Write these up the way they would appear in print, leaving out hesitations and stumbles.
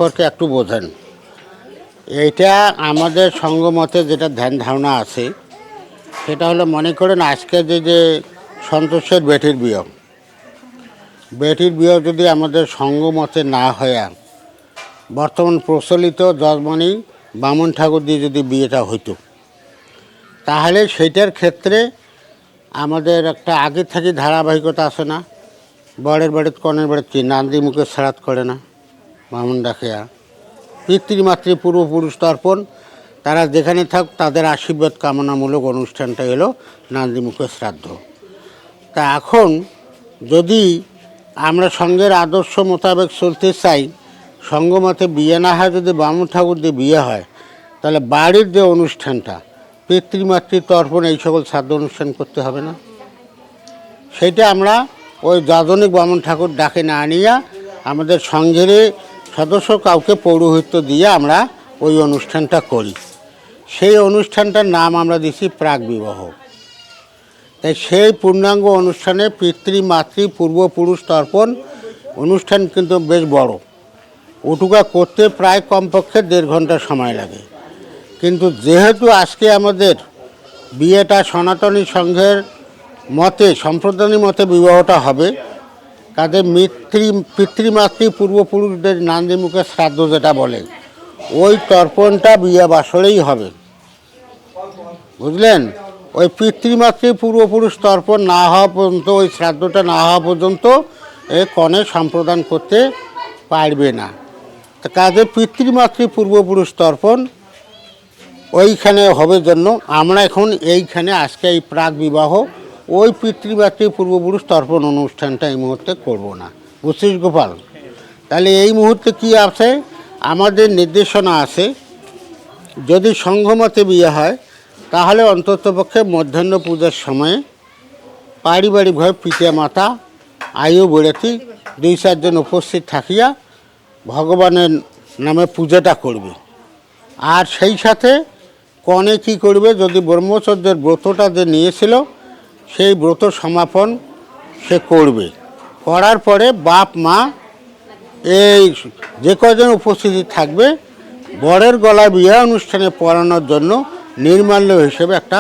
সম্পর্কে একটু বোঝেন। এইটা আমাদের সঙ্গমতে যেটা ধ্যান ধারণা আছে সেটা হলো, মনে করেন আজকে যে সন্তোষের বেটির বিয়ে যদি আমাদের সঙ্গমতে না হয়, বর্তমান প্রচলিত যজমানি বামুন ঠাকুর দিয়ে যদি বিয়েটা হইতো, তাহলে সেইটার ক্ষেত্রে আমাদের একটা আগে থেকে ধারাবাহিকতা আছে না? বরের বাড়িতে কনের বাড়িতে নান্দি মুখে শ্রাদ্ধ করে না, বামুন ডাকিয়া পিতৃমাতৃ পূর্বপুরুষ তর্পণ, তারা যেখানে থাক তাদের আশীর্বাদ কামনামূলক অনুষ্ঠানটা এলো নান্দিমুখে শ্রাদ্ধ। তা এখন যদি আমরা সঙ্গের আদর্শ মোতাবেক চলতে চাই, সঙ্গমতে বিয়ে না হয়, যদি বামুন ঠাকুর দিয়ে বিয়ে হয়, তাহলে বাড়ির যে অনুষ্ঠানটা পিতৃমাতৃ তর্পণ এই সকল শ্রাদ্ধ অনুষ্ঠান করতে হবে না? সেইটা আমরা ওই যাজনিক বামুন ঠাকুর ডাকে না আনিয়া আমাদের সঙ্ঘের সদস্য কাউকে পৌরোহিত্য দিয়ে আমরা ওই অনুষ্ঠানটা করি। সেই অনুষ্ঠানটার নাম আমরা দিছি প্রাক বিবাহ। তাই সেই পূর্ণাঙ্গ অনুষ্ঠানে পিতৃমাতৃ পূর্বপুরুষ তর্পণ অনুষ্ঠান কিন্তু বেশ বড়, ওটুকা করতে প্রায় কমপক্ষে 1.5 ঘন্টা সময় লাগে। কিন্তু যেহেতু আজকে আমাদের বিয়েটা সনাতনী সংঘের মতে, সম্প্রদানী মতে বিবাহটা হবে, তাদের পিতৃমাতৃ পূর্বপুরুষদের নান্দিমুখে শ্রাদ্ধ যেটা বলে, ওই তর্পণটা বিয়ে বাসরেই হবে, বুঝলেন? ওই পিতৃমাতৃ পূর্বপুরুষ তর্পণ না হওয়া পর্যন্ত, ওই শ্রাদ্ধটা না হওয়া পর্যন্ত এ কনে সম্প্রদান করতে পারবে না। তা কাজে পিতৃমাতৃ পূর্বপুরুষ তর্পণ ওইখানে হবে জন্য আমরা এখন এইখানে আজকে এই প্রাক বিবাহ ওই পিতৃমাতৃ পূর্বপুরুষ তর্পণ অনুষ্ঠানটা এই মুহূর্তে করব না। বুঝছিস গোপাল? তাহলে এই মুহূর্তে কি আছে, আমাদের নির্দেশনা আছে, যদি সংঘমতে বিয়ে হয় তাহলে অন্ততপক্ষে মধ্যাহ্ন পূজার সময়ে পারিবারিকভাবে পিতা মাতা আয়ু বেড়াতি 2-4 জন উপস্থিত থাকিয়া ভগবানের নামে পূজাটা করবে। আর সেই সাথে কনে কী করবে, যদি ব্রহ্মচর্যের ব্রতটা যে নিয়েছিল সেই ব্রত সমাপন সে করবে। করার পরে বাপ মা এই যে কজন উপস্থিতি থাকবে বরের গলায় বিয়ে অনুষ্ঠানে পরানোর জন্য নির্মাল্য হিসেবে একটা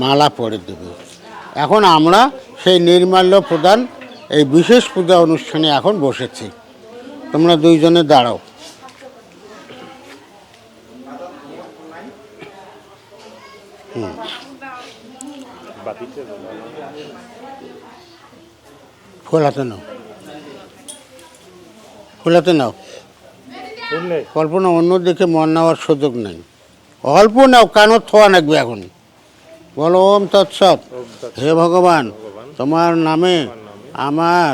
মালা পরে দেবে। এখন আমরা সেই নির্মাল্য প্রদান এই বিশেষ পূজা অনুষ্ঠানে এখন বসেছি। তোমরা 2 জনে দাঁড়াও। খোলাতে নাও, খোলাতে নাও। কল্পনা অন্যদিকে মন নেওয়ার সুযোগ নেই। অল্প নাও, কানও থোয়া লাগবে এখন। বলো ওম তৎসৎ। হে ভগবান, তোমার নামে আমার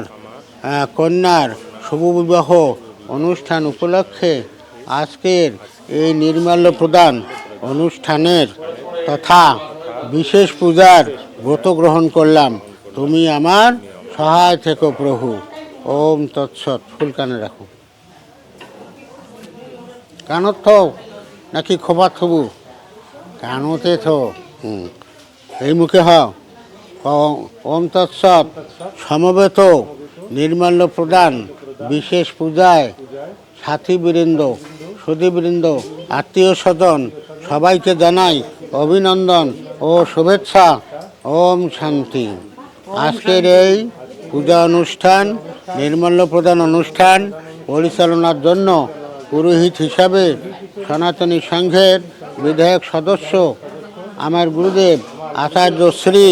কন্যার শুভ বিবাহ অনুষ্ঠান উপলক্ষে আজকের এই নির্মাল্য প্রদান অনুষ্ঠানের তথা বিশেষ পূজার ব্রত গ্রহণ করলাম। তুমি আমার সহায় থেকো প্রভু। ওম তৎসৎ। ফুল কানে রাখো। কানত থো নাকি খোপা থবু? কানতে থো। এই মুখে হও। ওম তৎসৎ। সমবেত নির্মাল্য প্রদান বিশেষ পূজায় সাথীবৃন্দ, সুধীবৃন্দ, আত্মীয় স্বজন সবাইকে জানাই অভিনন্দন ও শুভেচ্ছা। ওম শান্তি। আজকের এই পূজা অনুষ্ঠান, নির্মাল্য প্রদান অনুষ্ঠান পরিচালনার জন্য পুরোহিত হিসাবে সনাতনী সংঘের বিধায়ক সদস্য আমার গুরুদেব আচার্য শ্রী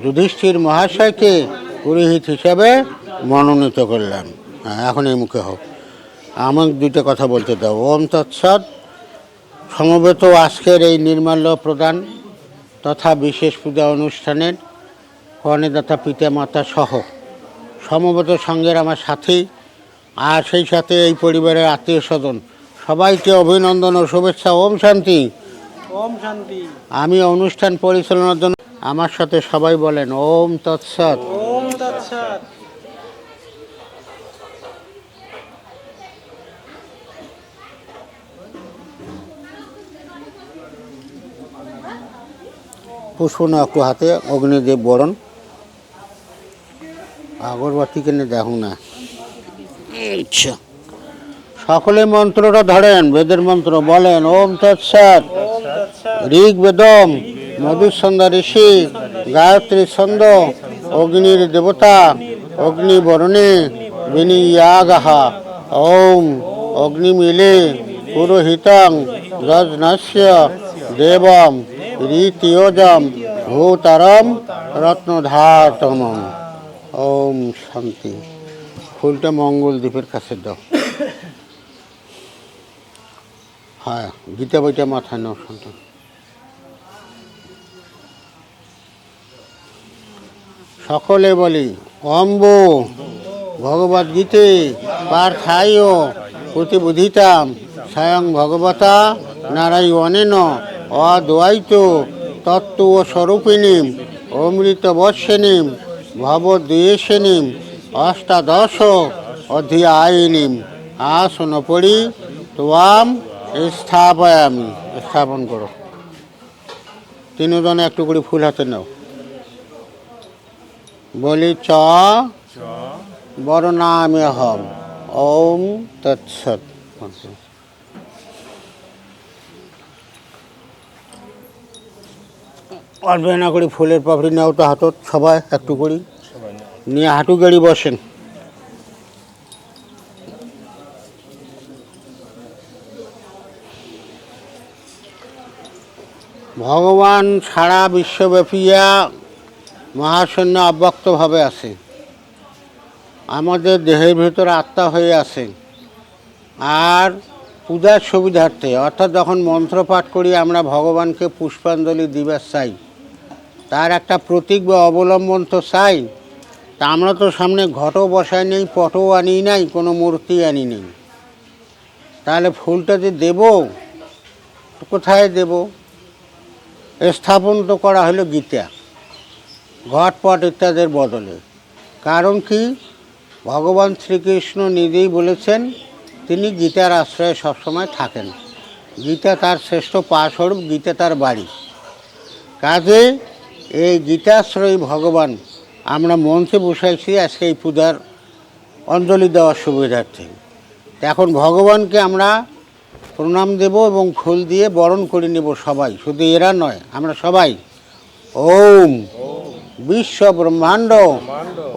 যুধিষ্ঠির মহাশয়কে পুরোহিত হিসাবে মনোনীত করলাম। এখন এই মুখে হোক। আমাকে 2টা কথা বলতে দাও। ওম তৎসৎ। সমবেত আজকের এই নির্মাল্য প্রদান তথা বিশেষ পূজা অনুষ্ঠানের কর্ণদাতা পিতা মাতা সহ সমবেত সঙ্গের আমার সাথী আর সেই সাথে এই পরিবারের আত্মীয় স্বজন সবাইকে অভিনন্দন ও শুভেচ্ছা। ওম শান্তি। ওম শান্তি। আমি অনুষ্ঠান পরিচালনার জন্য আমার সাথে সবাই বলেন ওম তৎসৎ। ওম তৎসৎ। পুষ্প না একটু হাতে, অগ্নিদেব বরণ, আগরবাতি কিনে দেখো না। আচ্ছা, সকলে মন্ত্রটা ধরেন, বেদের মন্ত্র বলেন। ওম তৎসৎ। ওম তৎসৎ। ঋগ বেদম মধুসন্ধা ঋষি গায়ত্রী ছন্দ অগ্নির দেবতা অগ্নি বরণে বিনিয়াগাহা। ওম অগ্নিমিলে পুরোহিতং যজ্ঞস্য দেবম রীতিয়োজম ভূতারম রত্নধাতমম। ওম শান্তি। ফুলটা মঙ্গল দ্বীপের কাছে দাও। হ্যাঁ, গীতা বইটা মাথায় নাও সন্তান। সকলে বলি অম্ব ভগবদ্গীতে পার্থায় প্রতিবুধিতাম স্বয়ং ভগবতা নারায়ণেন অদ্বৈত তত্ত্ব স্বরূপিণীম অমৃতবর্ষিণীম ভবদ্বেষিণীম অষ্টাদশ অধ্যায়িনীম আসন পড়ি তোয়াম স্থাপয়ামি। স্থাপন করো। তিনজনে একটু করে ফুল হাতে নাও। বলি চ বরনামে হম। ওম তৎসৎ। অল্প না করে ফুলের পাপড়ি নাও তো হাতত, সবাই একটু করি নিয়ে হাঁটু গেড়ি বসেন। ভগবান সারা বিশ্বব্যাপীয়া মহাশূন্য অব্যক্তভাবে আছে, আমাদের দেহের ভিতরে আত্মা হয়ে আছে। আর পূজার সুবিধার্থে, অর্থাৎ যখন মন্ত্র পাঠ করি আমরা ভগবানকে পুষ্পাঞ্জলি দিবার চাই, তার একটা প্রতীক বা অবলম্বন তো চাই। তা আমরা তো সামনে ঘটও বসাই নেই, পটও আনি নাই, কোনো মূর্তি আনি নেই। তাহলে ফুলটা যে দেব, কোথায় দেব? স্থাপন তো করা হলো গীতা, ঘটপট ইত্যাদির বদলে। কারণ কি? ভগবান শ্রীকৃষ্ণ নিজেই বলেছেন তিনি গীতার আশ্রয়ে সবসময় থাকেন। গীতা তার শ্রেষ্ঠ পাস্বরূপ, গীতা তার বাড়ি। কাজে এই গীতাশ্রয়ী ভগবান আমরা মঞ্চে বসাইছি আজকে এই পূজার অঞ্জলি দেওয়ার সুবিধার্থে। এখন ভগবানকে আমরা প্রণাম দেব এবং ফুল দিয়ে বরণ করে নেব সবাই, শুধু এরা নয়, আমরা সবাই। ওম বিশ্ব ব্রহ্মাণ্ড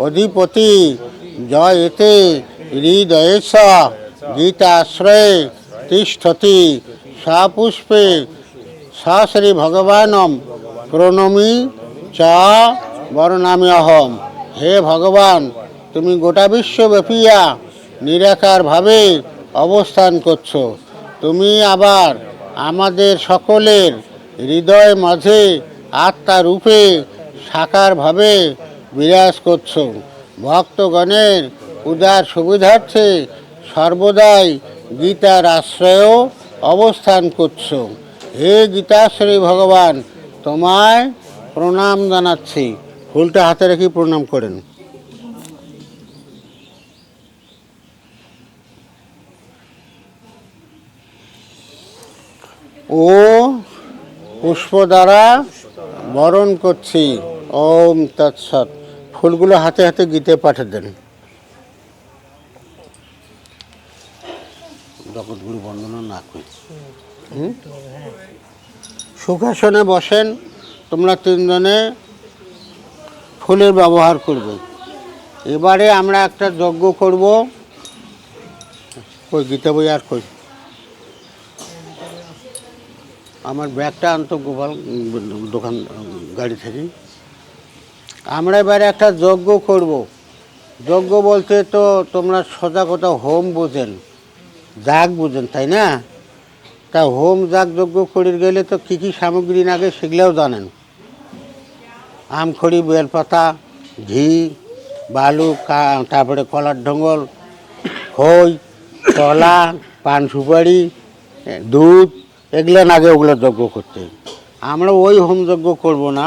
অধিপতি জয় এতে হৃদয়েশ গীতাশ্রয়ে তিষ্ঠতি সপুষ্পে শ্রী ভগবানম প্রণমি চ বরণামি অহম। হে ভগবান, তুমি গোটা বিশ্বব্যাপীয়া নিরাকারভাবে অবস্থান করছো। তুমি আবার আমাদের সকলের হৃদয় মাঝে আত্মারূপে সাকারভাবে বিরাজ করছো। ভক্তগণের উদার সুবিধার্থে সর্বদাই গীতার আশ্রয়েও অবস্থান করছো। হে গীতাশ্রী ভগবান, তোমায় প্রণাম জানাচ্ছি। ফুলটা হাতে রেখে প্রণাম করেন। ও পুষ্প দ্বারা বরণ করছি। ওম তৎসৎ। ফুলগুলো হাতে হাতে গীতে পাঠিয়ে দেন। জগৎগুরু বন্দনা না করি। সুখাসনে বসেন। তোমরা তিনজনে ফুলের ব্যবহার করবে। এবারে আমরা একটা যজ্ঞ করব। কই গীতা বই আর কই? আমার ব্যাগটা আনতো গোপাল দোকান গাড়ি থেকে। আমরা এবারে একটা যজ্ঞ করব। যজ্ঞ বলতে তো তোমরা সোজা কথা হোম বোঝেন, যাগ বোঝেন, তাই না? তা হোম যাগ যজ্ঞ করে গেলে তো কী কী সামগ্রী লাগে সেগুলোও জানেন। আমখড়ি, বেলপাতা, ঘি, বালু, তারপরে কলার ঢঙ্গল, খই, কলা, পান সুপারি, দুধ, এগুলো লাগে ওগুলো যজ্ঞ করতে। আমরা ওই হোম যজ্ঞ করব না,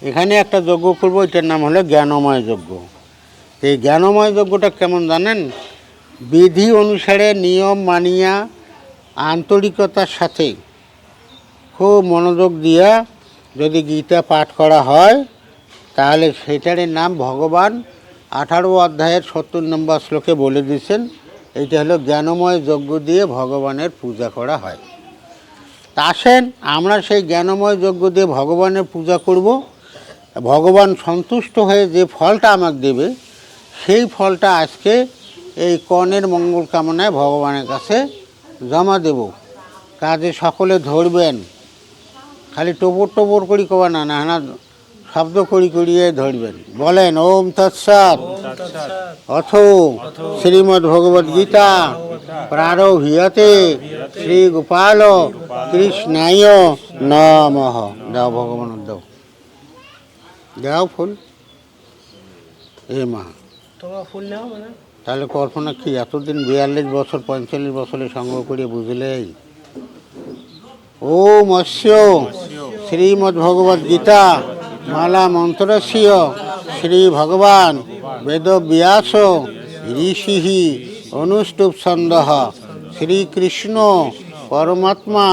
এখানে একটা যজ্ঞ করব, এটার নাম হলো জ্ঞানময় যজ্ঞ। এই জ্ঞানময় যজ্ঞটা কেমন জানেন? বিধি অনুসারে নিয়ম মানিয়া আন্তরিকতার সাথে খুব মনোযোগ দিয়া যদি গীতা পাঠ করা হয় তাহলে সেটারই নাম ভগবান 18 অধ্যায়ের 70 নম্বর শ্লোকে বলে দিয়েছেন, এইটা হলো জ্ঞানময় যজ্ঞ দিয়ে ভগবানের পূজা করা হয়। তা আসেন আমরা সেই জ্ঞানময় যজ্ঞ দিয়ে ভগবানের পূজা করব। ভগবান সন্তুষ্ট হয়ে যে ফলটা আমাকে দেবে সেই ফলটা আজকে এই কর্ণের মঙ্গল কামনায় ভগবানের কাছে জমা দেব। কাজে সকলে ধরবেন, খালি টোপর টোপর করি কবা না, না না শব্দ করি করিয়ে ধরবেন। বলেন ওম তৎসৎ অথ শ্রীমদ্ ভগবদ গীতা প্রারভীয়তে শ্রী গোপাল কৃষ্ণায় নমঃ। দাও ভগবান দাও, দাও ফুল। এ মা, তোমরা ফুল নাও মানে তাহলে কল্পনা কি এতদিন 42 বছর 45 বছরে সংগ্রহ করে বুঝলেই। ওম অস্য শ্রীমদ্ ভগবদ গীতা মালা মন্ত্রস্য শ্রী ভগবান বেদব্যাস ঋষি অনুষ্টুপ ছন্দঃ শ্রীকৃষ্ণ পরমাত্মা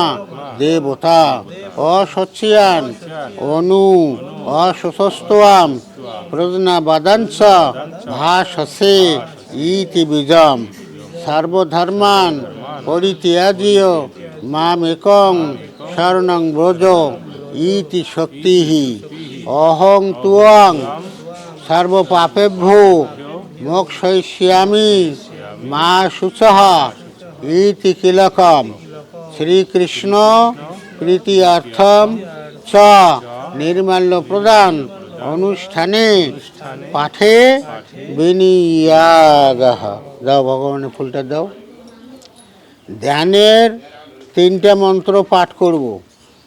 দেবতা অসচ্যান অনু অসস্তস্ত্বাম প্রজ্ঞাবাদাঞ্চ ভাসসে ইতি বীজম সর্বধর্মান পরিত্যাজ্য মামেকং শরণং ব্রজ ইতি শক্তিঃ অহং ত্বং সর্বপাপেভ্যো মোক্ষয়িষ্যামি মা শুচঃ ইতি কিলকম শ্রীকৃষ্ণ প্রীত্যর্থম চ নির্মাল্য প্রদান অনুষ্ঠানে পাঠে বিনিয়োগঃ। দাও ভগবানের ফুলটা দাও। ধ্যানের 3টে মন্ত্র পাঠ করব।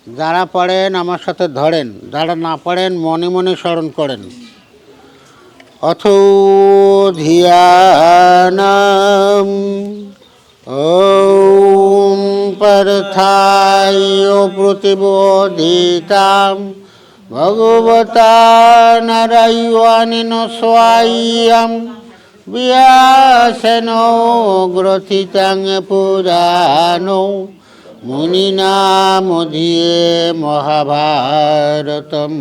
যারা পারেন আমার সাথে ধরেন, যারা না পারেন মনে মনে স্মরণ করেন। অথ ধিয়ানম ওম পার্থায় প্রতিবোধিতাম ভগবতা নারায়ণেন স্বয়ং ব্যাসেন গ্রথিতাং পুরাণো মুনিনা মধ্যে মহাভারতম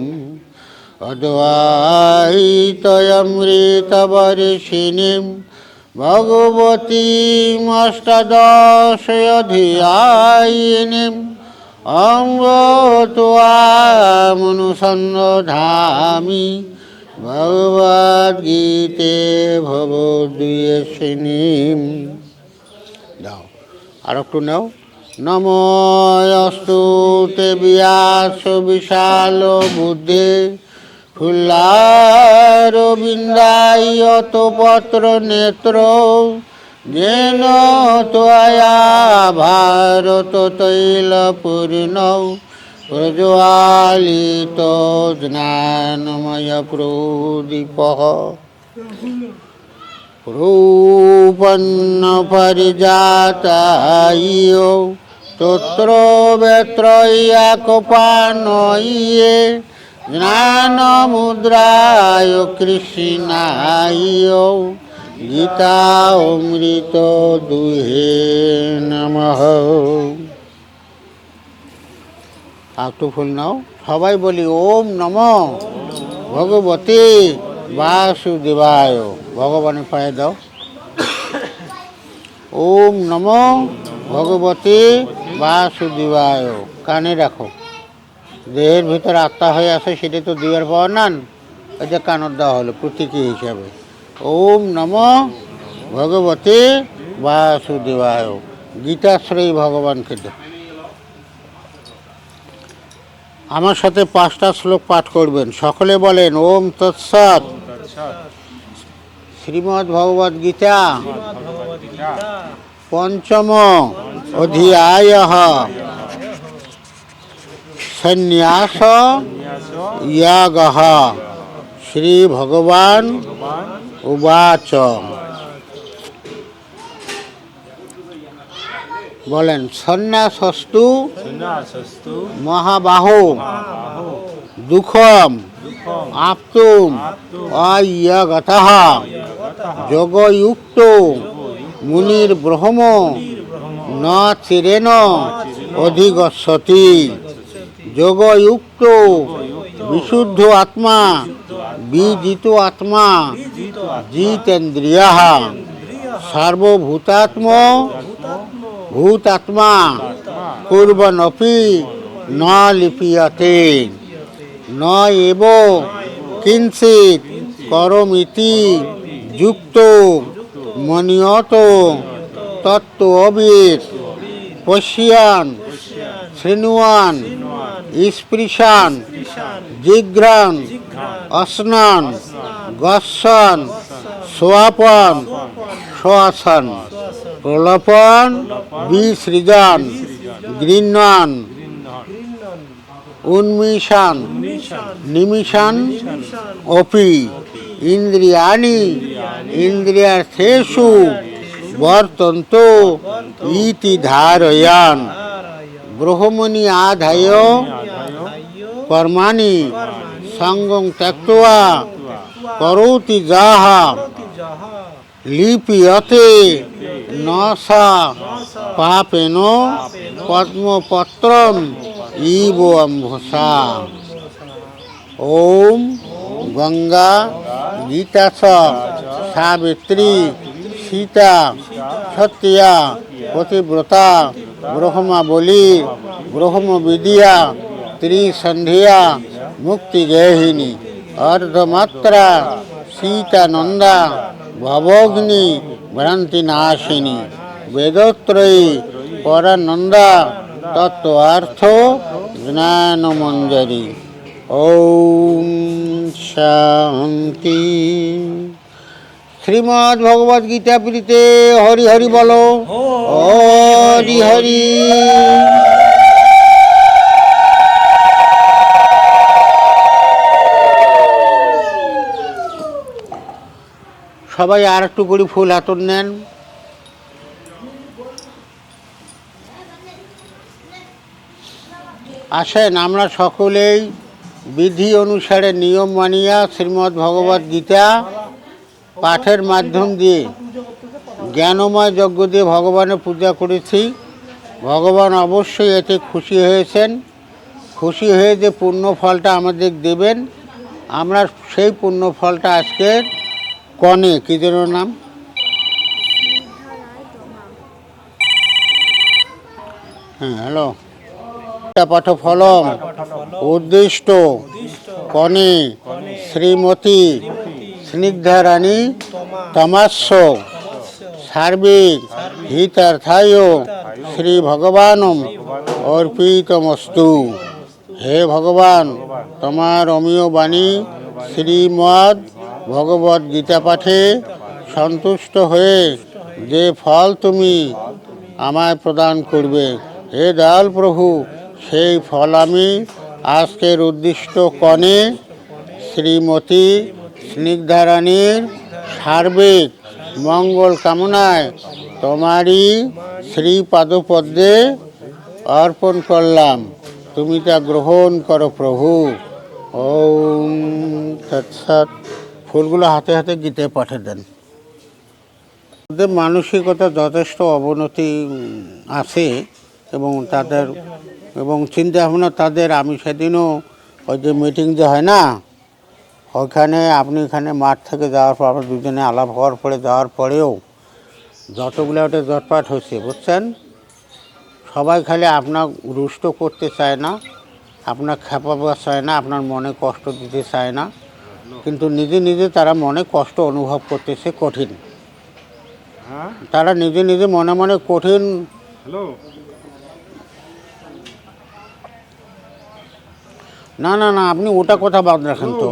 অদ্বৈতমৃতবর্ষিণীম ভগবতীম অষ্টাদশাধ্যায়িনীম অঙ্গ ত্বামনুসন্ধামি ভগবদ্গীতে ভবদ্বেষিণীম। দাও আর একটু নাও। নমোস্তু তে ব্যাস বিশাল বুদ্ধে ফুল্লারবিন্দায়ত পত্র নেত্র যেন ত্বয়া ভারত তৈলপূর্ণ প্রজ্বালিত জ্ঞানময় প্রদীপঃ রূপন্ন পরিজাতায় তত্র বেত্রয়াকপানয়ে জ্ঞানমুদ্রায় কৃষ্ণায় গীতা অমৃত দুহে নমঃ। একটু ফুল নাও, সবাই বলি ওম নমঃ ভগবতে বাসুদেবায়। ভগবানের পায়ে দাও। ওম নমঃ ভগবতে বাসুদেবায়। কানে রাখো, দেহের ভিতরে আত্মা হয়ে আছে সেটা তো দিবার পাওয়ার নান, এটা কানত দেওয়া হলো প্রতীকী হিসাবে। ওম নমঃ ভগবতে বাসুদেবায়। গীতাশ্রয়ী ভগবানকে দাও। আমার সাথে 5টা শ্লোক পাঠ করবেন। সকলে বলেন ওম তৎসৎ শ্রীমদ্ ভগবদ গীতা পঞ্চম অধ্যায় সন্ন্যাস ইয়াগঃ শ্রী ভগবান উবাচ। বলেন সন্ন্যাসস্তু মহাবাহো দুঃখম আপ্তুম অয়গতঃ যোগযুক্ত মুনির ব্রহ্ম ন চিরেন অধিগচ্ছতি। যোগযুক্ত বিশুদ্ধ আত্মা বিজিত আত্মা জিতেন্দ্রিয়ঃ সর্বভূতাত্ম ভূতাত্মা কুর্বনপি ন লিপ্যতে ন এব কিঞ্চিৎ করমিতি যুক্ত মনিয়ত তত্ত্ব অবিদ পশ্যন শৃণুয়ান স্পৃশান জিঘ্রান অশ্নান গচ্ছন সোয়াপন সোয়াসন প্রলপন বিসৃজন গৃহ্ণন উন্মিষান নিমিষান অপি ইন্দ্রিয়াণি ইন্দ্রিয়ার্থেষু বর্তন্ত ইতি ধারয়ান ব্রহ্মণি আধায় কর্মাণি সঙ্গং ত্যক্ত্বা করোতি যাহা লিপ্যতে ন সা পাপেন পদ্মপত্রম ইব অম্ভসা। ওম গঙ্গা গীতা চ সাবিত্রী সীতা সত্যা পতিব্রতা ব্রহ্মাবলী ব্রহ্মবিদ্যা ত্রিসন্ধিয়া মুক্তিগেহিনী অর্ধমাত্রা সীতানন্দা ভবগ্নি ভ্রান্তিনাশিনী বেদত্রয়ী পরানন্দা তত্ত্বার্থ জ্ঞানমঞ্জরি। ওম শান্তি। শ্রীমদ্ ভগবদ গীতা প্রীতে হরি হরি বলো, হরি হরি। সবাই আর একটু করে ফুল হাতর নেন। আসেন আমরা সকলেই বিধি অনুসারে নিয়ম মানিয়া শ্রীমদ্ ভগবদ গীতা পাঠের মাধ্যম দিয়ে জ্ঞানময় যজ্ঞ দিয়ে ভগবানের পূজা করেছি। ভগবান অবশ্যই এতে খুশি হয়েছেন। খুশি হয়ে যে পুণ্য ফলটা আমাদের দেবেন, আমরা সেই পুণ্য ফলটা আজকের কনে কী যেন নাম, হ্যাঁ হ্যালো, পাঠ ফলম উদ্দিষ্ট কনে শ্রীমতী স্নিগ্ধারানী তমাস্য সার্বিক হিতার্থায় শ্রী ভগবানম অর্পিতমস্তু। হে ভগবান, তোমার অমীয় বাণী শ্রীমদ্ ভগবদ গীতা পাঠে সন্তুষ্ট হয়ে যে ফল তুমি আমায় প্রদান করবে, হে দয়াল প্রভু, সেই ফল আমি আজকের উদ্দিষ্ট কনে শ্রীমতী স্নিগ্ধারানীর সার্বিক মঙ্গল কামনায় তোমারই শ্রীপাদপদ্মে অর্পণ করলাম। তুমি তা গ্রহণ করো প্রভু। ওম তৎসৎ। ফুলগুলো হাতে হাতে গীতে পাঠে দেন। ওদের মানসিকতা যথেষ্ট অবনতি আছে এবং তাদের চিন্তা ভাবনা তাদের, আমি সেদিনও ওই যে মিটিং যে হয় না, ওইখানে আপনি এখানে মাঠ থেকে যাওয়ার পর আমরা দুজনে আলাপ হওয়ার পরে যাওয়ার পরেও যতগুলো ওটা জটপাট হয়েছে বুঝছেন, সবাই খালি আপনার রুষ্ট করতে চায় না, আপনার খেপাবা চায় না, আপনার মনে কষ্ট দিতে চায় না, কিন্তু নিজে নিজে তারা মনে কষ্ট অনুভব করতেছে কঠিন। তারা নিজে নিজে মনে মনে কঠিন। না না না, আপনি ওটা কথা বাদ রাখেন তো।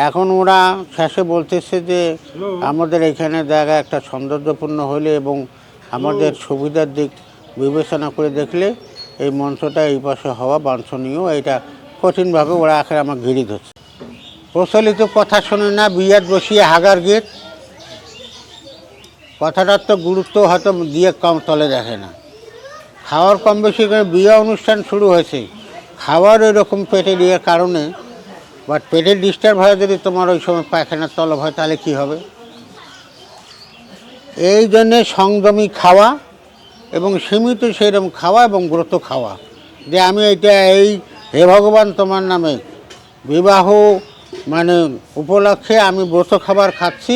এখন ওরা শেষে বলতেছে যে আমাদের এখানে জায়গা একটা সৌন্দর্যপূর্ণ হলে এবং আমাদের সুবিধার দিক বিবেচনা করে দেখলে এই মঞ্চটা এই পাশে হওয়া বাঞ্ছনীয়, এটা কঠিনভাবে ওরা আখের আমার ঘিরে ধরছে। প্রচলিত কথা শুনে না, বিয়াত বসিয়ে হাগার গীত, কথাটার তো গুরুত্ব হয়তো দিয়ে কম তলে দেখে না। খাওয়ার কম বেশি করে বিয়ে অনুষ্ঠান শুরু হয়েছে, খাওয়ার ওই রকম পেটের ইয়ের কারণে, বাট পেটের ডিস্টার্ব হয় যদি তোমার ওই সময় পায়খানার তলব হয় তাহলে কী হবে? এই জন্যে সংযমী খাওয়া এবং সীমিত সেইরকম খাওয়া এবং ব্রত খাওয়া, যে আমি এটা এই হে ভগবান তোমার নামে বিবাহ মানে উপলক্ষে আমি ব্রত খাবার খাচ্ছি,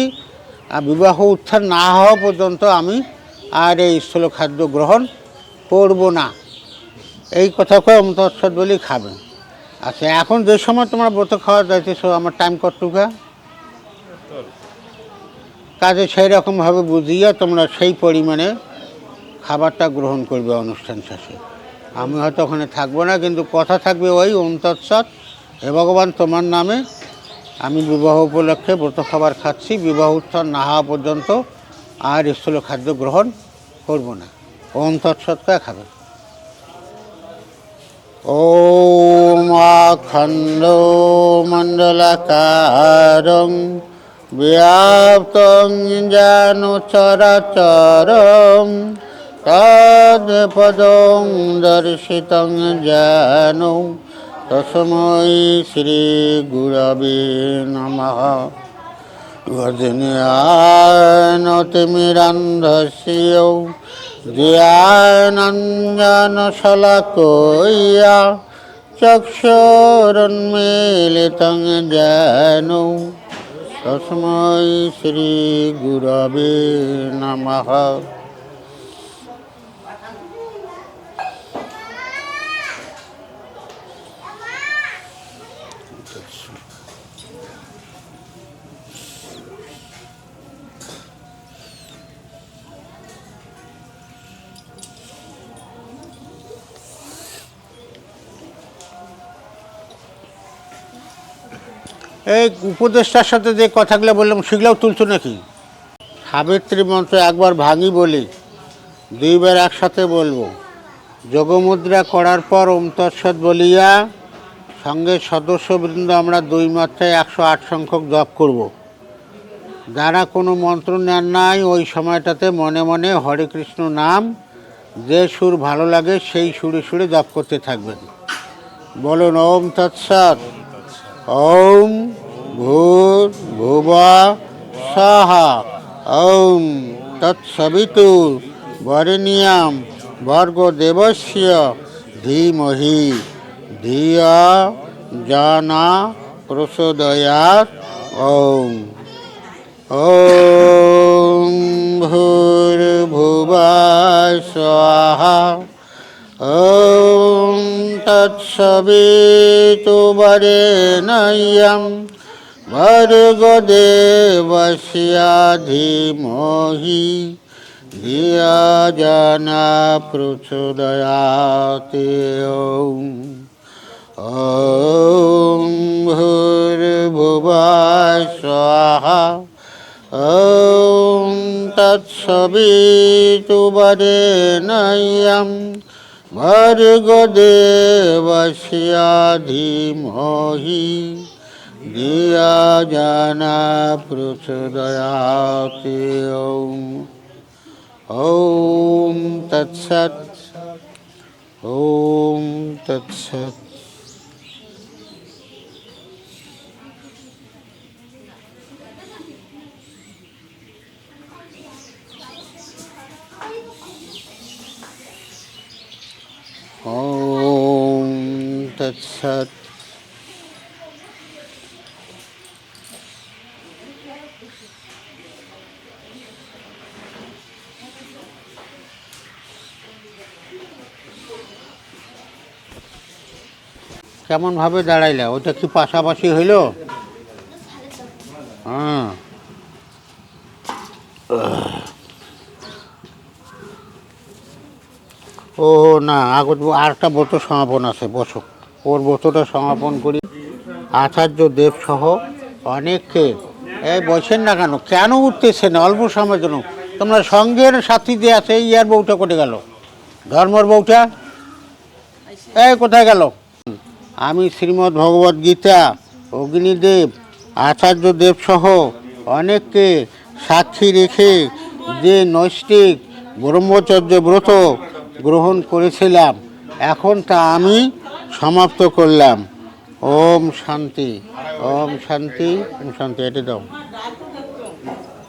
আর বিবাহ উত্থান না হওয়া পর্যন্ত আমি আর এই স্থূল খাদ্য গ্রহণ করব না, এই কথা কয়ে অম তৎসৎ বলেই খাবে। আচ্ছা, এখন যে সময় তোমার ব্রত খাওয়া যাইতেছ, আমার টাইম কতটুকু, কাজে সেই রকমভাবে বুঝিয়া তোমরা সেই পরিমাণে খাবারটা গ্রহণ করবে অনুষ্ঠান শেষে। আমি হয়তো ওখানে থাকবো না, কিন্তু কথা থাকবে ওই ওম তৎসৎ, হে ভগবান তোমার নামে আমি বিবাহ উপলক্ষে ব্রত খাবার খাচ্ছি, বিবাহ উত্থান না হওয়া পর্যন্ত আর স্থূল খাদ্য গ্রহণ করব না। ওম তৎসৎ করে খাবে। ওম আখণ্ড মণ্ডলাকারং ব্যাপ্তং যেন চরাচরং তৎপদং দর্শিতং যেন তস্मै শ্রী গুরবে নমঃ। অজ্ঞানতিমিরান্ধস্য জ্ঞানাঞ্জনশলাকয়া চক্ষুরুন্মীলিतं যেন তস্मै শ্রী গুরবে নমঃ। এই উপদেষ্টার সাথে যে কথাগুলো বললাম সেগুলোও তুলছো নাকি? সাবিত্রী মন্ত্র একবার ভাঙি বলি, দুইবার একসাথে বলবো। যোগমুদ্রা করার পর ওম তৎসৎ বলিয়া সঙ্গে সদস্যবৃন্দ আমরা 2 মাত্রায় 108 সংখ্যক জপ করব। যারা কোনো মন্ত্র নেন নাই ওই সময়টাতে মনে মনে হরে কৃষ্ণ নাম যে সুর ভালো লাগে সেই সুরে সুরে জপ করতে থাকবেন। বলুন ওম তৎসৎ। ওম ভূর্ভুবঃ স্বঃ। ওম তৎসবিতু বরেণ্যং ভর্গো দেবস্য ধীমহি ধিয়া জানা প্রচোদয়াৎ। ওম ওম ভূর্ভুবঃ স্বঃ। ওম তৎসবিতু বরেণ্যং ভর্গো দেবস্য ধীমহি ধিয়া জানা প্রচোদয়াৎ। ওম ওম ভূর্ভুবঃ স্বঃ। ওম তৎসবিতু বরেণ্যং ভর্গো দেবস্য ধীমহি ধিয়া জানা প্রচোদয়াৎ। ওম ওম তৎসৎ। ওম তৎসৎ। ওম তৎসৎ। কেমনভাবে দাঁড়াইলা? ওটা কি পাশাপাশি হইল? হ্যাঁ। ও না, আগত আরেকটা ব্রত সমাপন আছে, বসো। ওর ব্রতটা সমাপন করি। আচার্য দেব সহ অনেককে, এই বসেন না কেন, কেন উঠতেছেন? অল্প সময়ের জন্য তোমরা সঙ্গের সাথী যে আছে, ইয়ার বউটা কোটে গেল, ধর্মর বউটা, এই কোথায় গেল? আমি শ্রীমদ্ ভগবদ গীতা, অগ্নিদেব, আচার্য দেব সহ অনেককে সাক্ষী রেখে যে নৈষ্ঠিক ব্রহ্মচর্য ব্রত গ্রহণ করেছিলাম, এখন তা আমি সমাপ্ত করলাম। ওম শান্তি, ওম শান্তি, ওম শান্তি। এটা দাও,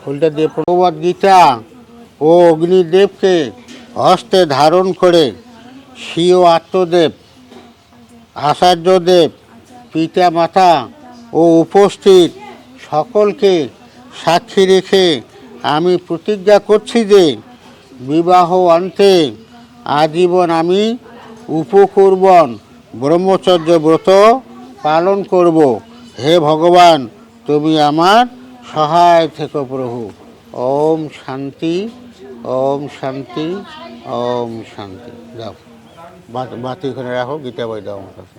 ফুলটা দিয়ে। ভগবদ গীতা ও অগ্নিদেবকে হস্তে ধারণ করে স্বীয় আত্মদেব, আচার্যদেব, পিতা মাতা ও উপস্থিত সকলকে সাক্ষী রেখে আমি প্রতিজ্ঞা করছি যে বিবাহ অন্তে আজীবন আমি উপকুর্বণ ব্রহ্মচর্য ব্রত পালন করব। হে ভগবান, তুমি আমার সহায় থেকো প্রভু। ওম শান্তি, ওম শান্তি, ওম শান্তি। যাও, বাতি এখানে রাখো, গীতা বই দাও আমার কাছে।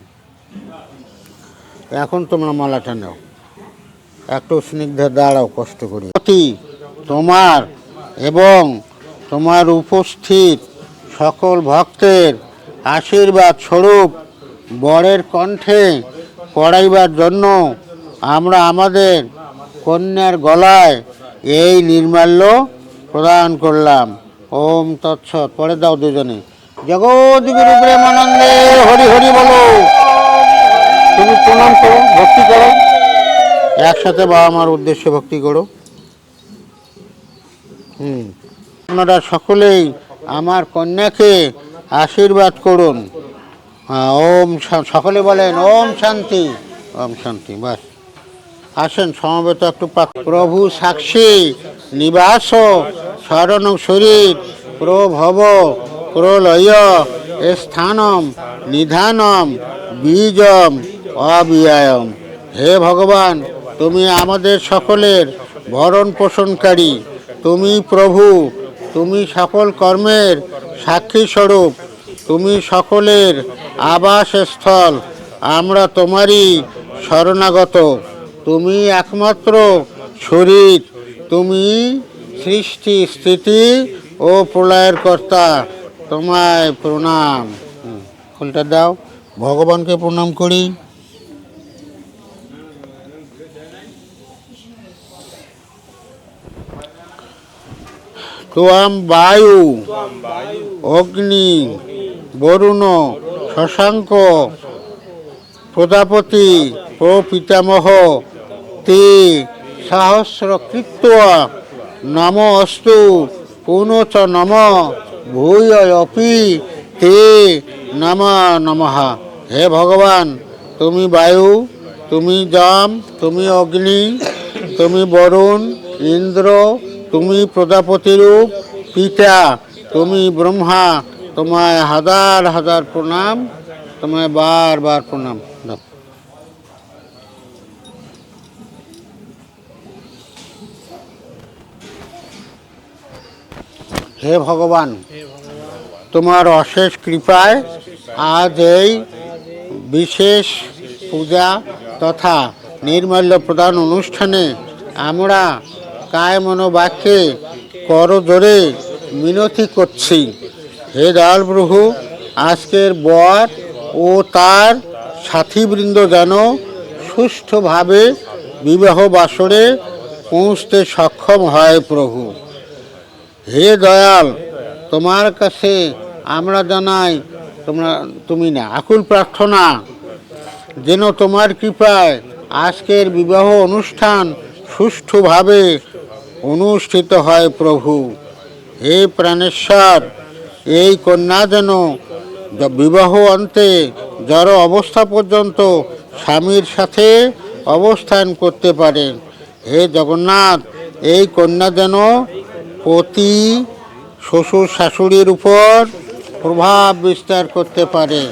এখন তোমরা মালাটা নাও। একটু স্নিগ্ধ দাঁড়াও, কষ্ট করি। তোমার এবং তোমার উপস্থিত সকল ভক্তের আশীর্বাদ স্বরূপ বরের কণ্ঠে পড়াইবার জন্য আমরা আমাদের কন্যার গলায় এই নির্মাল্য প্রদান করলাম। ওম তৎসৎ। পরে দাও দুজনে। জগৎগুরু প্রেমানন্দে হরি হরি বলো। তুমি প্রণাম করো, ভক্তি করো, একসাথে বাবা মার উদ্দেশ্যে ভক্তি করো। আপনারা সকলেই আমার কন্যাকে আশীর্বাদ করুন। ওম, সকলে বলেন ওম শান্তি, ওম শান্তি। বাস, আসেন সমবেত একটু প্রভু সাক্ষী নিবাস শরণ শরীর প্রভব প্রলয় স্থানম নিধানম বীজম অবিয়ায়ম। হে ভগবান, তুমি আমাদের সকলের ভরণ পোষণকারী, তুমি প্রভু, তুমি সকল কর্মের সাক্ষী স্বরূপ, তুমি সকলের আবাসস্থল। আমরা তোমারই শরণাগত। তুমি একমাত্র শরীর, তুমি সৃষ্টি স্থিতি ও প্রলয়ের কর্তা। তোমায় প্রণাম। ফুলটা দাও, ভগবানকে প্রণাম করি। তোয়াম বায়ু অগ্নি বরুণ শশাঙ্ক প্রজাপতি প্রপিতামহ তে সহস্রকৃত্য নম অস্তু পুনচ নম ভূয়পি তে নম নমঃ। হে ভগবান, তুমি বায়ু, তুমি যম, তুমি অগ্নি, তুমি বরুণ ইন্দ্র, তুমি প্রজাপতিরূপ পিতা, তুমি ব্রহ্মা। তোমায় হাজার হাজার প্রণাম, তোমায় বারবার প্রণাম। হে ভগবান, তোমার অশেষ কৃপায় আজ এই বিশেষ পূজা তথা নির্মাল্য প্রদান অনুষ্ঠানে আমরা কায় মনোবাক্যে করজোড়ে মিনতি করছি। হে দয়াল প্রভু, আজকের বর ও তার সাথীবৃন্দ যেন সুষ্ঠুভাবে বিবাহ বাসরে পৌঁছতে সক্ষম হয় প্রভু। হে দয়াল, তোমার কাছে আমরা জানাই তুমি না আকুল প্রার্থনা যেন তোমার কৃপায় আজকের বিবাহ অনুষ্ঠান সুষ্ঠুভাবে অনুষ্ঠিত হয় প্রভু। হে প্রাণেশ্বর, এই কন্যা যেন বিবাহ অন্তে জড় অবস্থা পর্যন্ত স্বামীর সাথে অবস্থান করতে পারে। হে জগন্নাথ, এই কন্যা যেন পতি শ্বশুর শাশুড়ির উপর প্রভাব বিস্তার করতে পারে।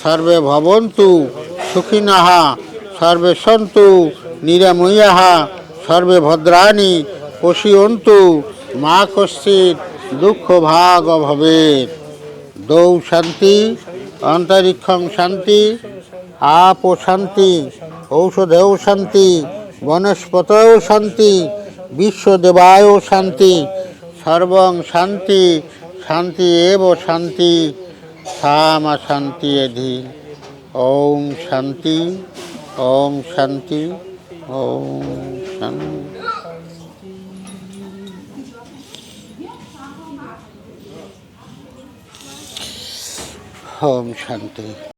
সর্বে ভবন্তু সুখিনঃ, সর্বে সন্তু নিরাময়াঃ, সর্বে ভদ্রাণি পশ্যন্তু, মা কশ্চিৎ দুঃখ ভাগ ভবেৎ। দৌ শান্তি, অন্তরিক্ষং শান্তি, আপো শান্তি, ঔষধেও শান্তি, বনস্পতও শান্তি, বিশ্বদেবায়ও শান্তি, সর্বং শান্তি, শান্তি এব শান্তি, সামা শান্তি এধি। ওম শান্তি, ওম শান্তি, ওম শান্তি। ওম শান্তি।